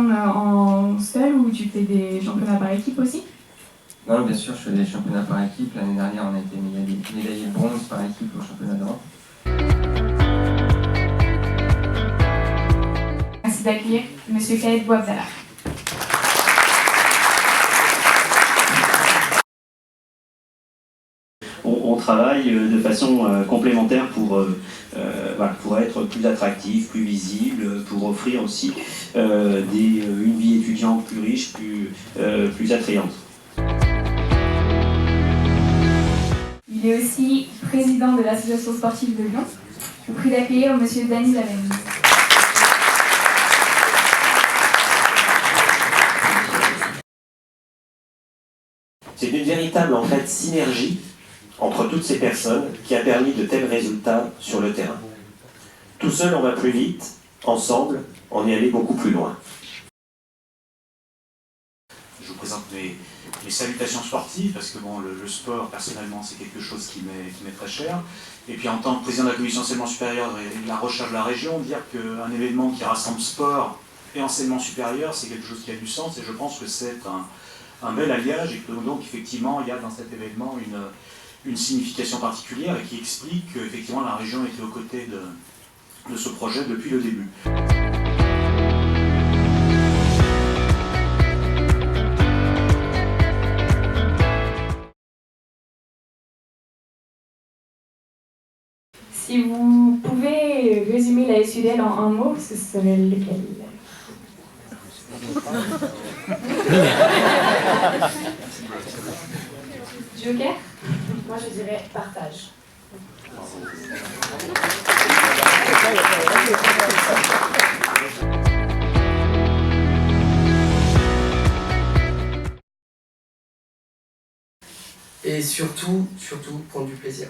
performes en seul ou tu fais des championnats par équipe aussi? Non, bien sûr, je fais des championnats par équipe. L'année dernière, on a été médaillé bronze par équipe au championnat d'Europe. Merci d'accueillir M. Khaled Bouabdallah. On travaille de façon complémentaire pour être plus attractif, plus visible, pour offrir aussi une vie étudiante plus riche, plus attrayante. Il est aussi président de l'association sportive de Lyon. Je vous prie d'accueillir M. Dany Lavenne. C'est une véritable synergie entre toutes ces personnes qui a permis de tels résultats sur le terrain. Tout seul, on va plus vite. Ensemble, on y allait beaucoup plus loin. Je vous présente mes salutations sportives, parce que le sport, personnellement, c'est quelque chose qui m'est très cher. Et puis en tant que président de la commission enseignement supérieur et de la recherche de la région, dire qu'un événement qui rassemble sport et enseignement supérieur, c'est quelque chose qui a du sens, et je pense que c'est un bel alliage, et que donc effectivement, il y a dans cet événement une signification particulière, et qui explique qu'effectivement la région était aux côtés de ce projet depuis le début. Si vous pouvez résumer la SUDL en un mot, ce serait lequel? Joker? Moi je dirais partage. Et surtout, prendre du plaisir.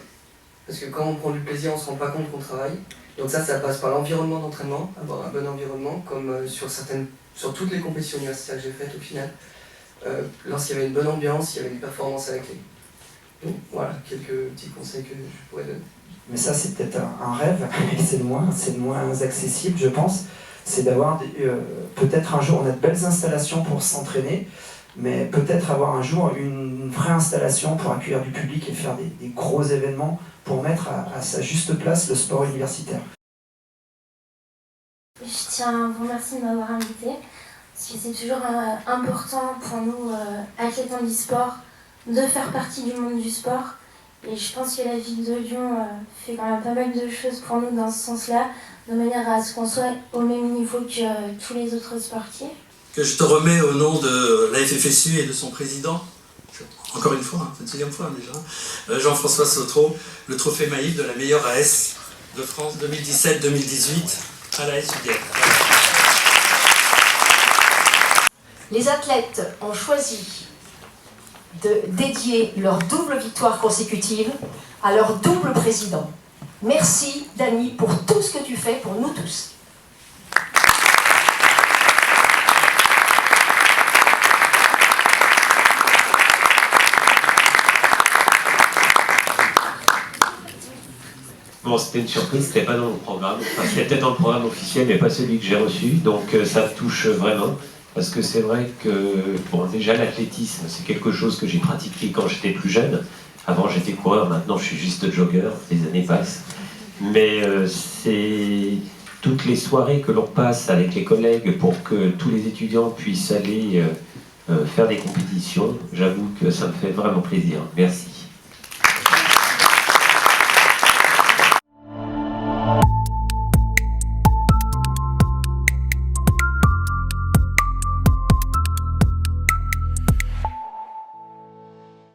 Parce que quand on prend du plaisir, on ne se rend pas compte qu'on travaille. Donc ça passe par l'environnement d'entraînement, avoir un bon environnement, comme sur toutes les compétitions universitaires que j'ai faites au final. Lorsqu'il y avait une bonne ambiance, il y avait une performance à la clé. Donc voilà, quelques petits conseils que je pourrais donner. Mais ça, c'est peut-être un rêve, et c'est le moins accessible, je pense. C'est d'avoir peut-être un jour, on a de belles installations pour s'entraîner, mais peut-être avoir un jour une vraie installation pour accueillir du public et faire des gros événements pour mettre à sa juste place le sport universitaire. Je tiens à vous remercier de m'avoir invité, parce que c'est toujours important pour nous, athlètes en e-sport, de faire partie du monde du sport. Et je pense que la ville de Lyon fait quand même pas mal de choses pour nous dans ce sens-là, de manière à ce qu'on soit au même niveau que tous les autres sportifs. Que je te remets au nom de la FFSU et de son président, encore une fois, c'est la deuxième fois déjà, Jean-François Sautreau, le trophée Maïf de la meilleure AS de France 2017-2018 à la SUDL. Les athlètes ont choisi de dédier leur double victoire consécutive à leur double président. Merci Dany pour tout ce que tu fais pour nous tous. Bon, c'était une surprise, c'était pas dans le programme. Enfin, c'était peut-être dans le programme officiel, mais pas celui que j'ai reçu. Donc ça me touche vraiment. Parce que c'est vrai que, bon, déjà l'athlétisme, c'est quelque chose que j'ai pratiqué quand j'étais plus jeune. Avant j'étais coureur, maintenant je suis juste jogger, les années passent. Mais c'est toutes les soirées que l'on passe avec les collègues pour que tous les étudiants puissent aller faire des compétitions. J'avoue que ça me fait vraiment plaisir. Merci.